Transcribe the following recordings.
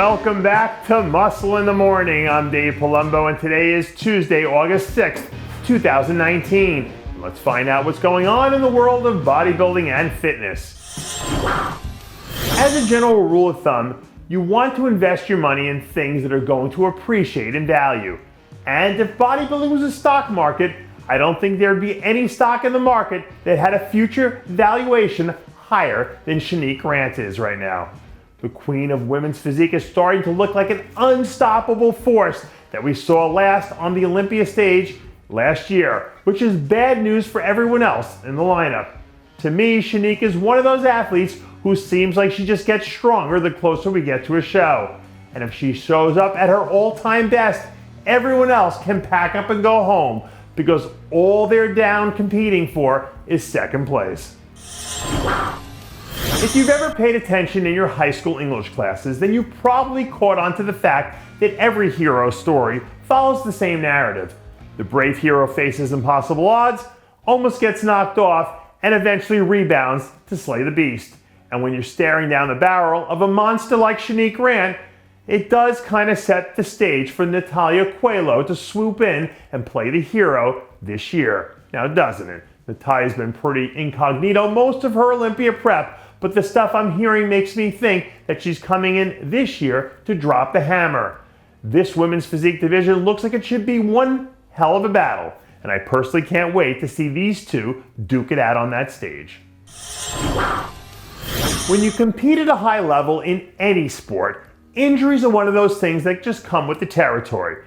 Welcome back to Muscle in the Morning. I'm Dave Palumbo, and today is Tuesday, August 6th, 2019. Let's find out what's going on in the world of bodybuilding and fitness. As a general rule of thumb, you want to invest your money in things that are going to appreciate in value. And if bodybuilding was a stock market, I don't think there'd be any stock in the market that had a future valuation higher than Shanique Grant is right now. The queen of women's physique is starting to look like an unstoppable force that we saw last on the Olympia stage last year, which is bad news for everyone else in the lineup. To me, Shanique is one of those athletes who seems like she just gets stronger the closer we get to a show. And if she shows up at her all-time best, everyone else can pack up and go home because all they're down competing for is second place. If you've ever paid attention in your high school English classes, then you probably caught on to the fact that every hero story follows the same narrative. The brave hero faces impossible odds, almost gets knocked off, and eventually rebounds to slay the beast. And when you're staring down the barrel of a monster like Shanique Grant, it does kind of set the stage for Natalia Coelho to swoop in and play the hero this year. Now, doesn't it? Natalia's been pretty incognito most of her Olympia prep, but the stuff I'm hearing makes me think that she's coming in this year to drop the hammer. This women's physique division looks like it should be one hell of a battle, and I personally can't wait to see these two duke it out on that stage. When you compete at a high level in any sport, injuries are one of those things that just come with the territory.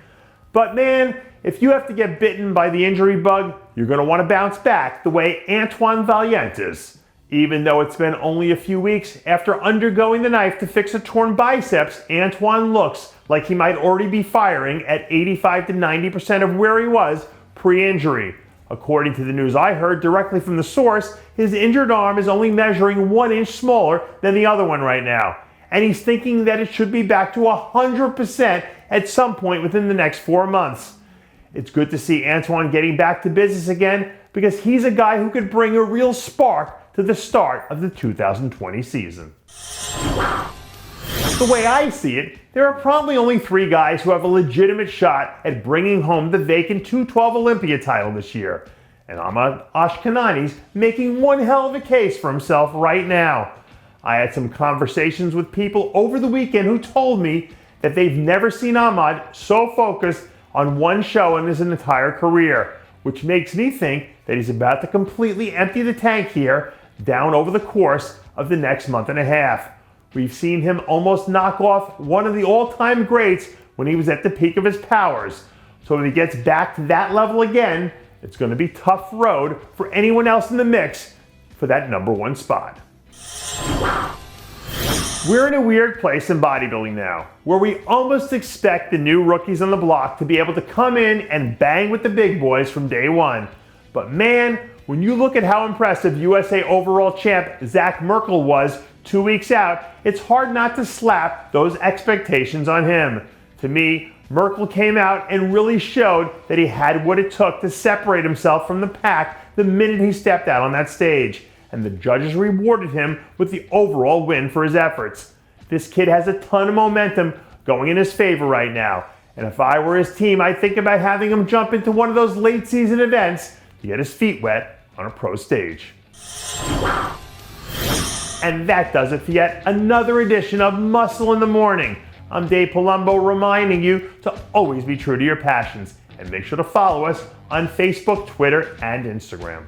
But man, if you have to get bitten by the injury bug, you're going to want to bounce back the way Antoine Valliant is. Even though it's been only a few weeks after undergoing the knife to fix a torn biceps, Antoine looks like he might already be firing at 85 to 90% of where he was pre-injury. According to the news I heard directly from the source, his injured arm is only measuring 1 inch smaller than the other one right now. And he's thinking that it should be back to 100% at some point within the next 4 months. It's good to see Antoine getting back to business again because he's a guy who could bring a real spark to the start of the 2020 season. The way I see it, there are probably only 3 guys who have a legitimate shot at bringing home the vacant 212 Olympia title this year. And Ahmad Ashkanani's making one hell of a case for himself right now. I had some conversations with people over the weekend who told me that they've never seen Ahmad so focused on one show in his entire career, which makes me think that he's about to completely empty the tank here down over the course of the next month and a half. We've seen him almost knock off one of the all-time greats when he was at the peak of his powers. So if he gets back to that level again, it's going to be tough road for anyone else in the mix for that #1 spot. We're in a weird place in bodybuilding now, where we almost expect the new rookies on the block to be able to come in and bang with the big boys from day one. But man, when you look at how impressive USA overall champ Zach Merkel was 2 weeks out, it's hard not to slap those expectations on him. To me, Merkel came out and really showed that he had what it took to separate himself from the pack the minute he stepped out on that stage. And the judges rewarded him with the overall win for his efforts. This kid has a ton of momentum going in his favor right now. And if I were his team, I'd think about having him jump into one of those late season events to get his feet wet on a pro stage. And that does it for yet another edition of Muscle in the Morning. I'm Dave Palumbo reminding you to always be true to your passions. And make sure to follow us on Facebook, Twitter, and Instagram.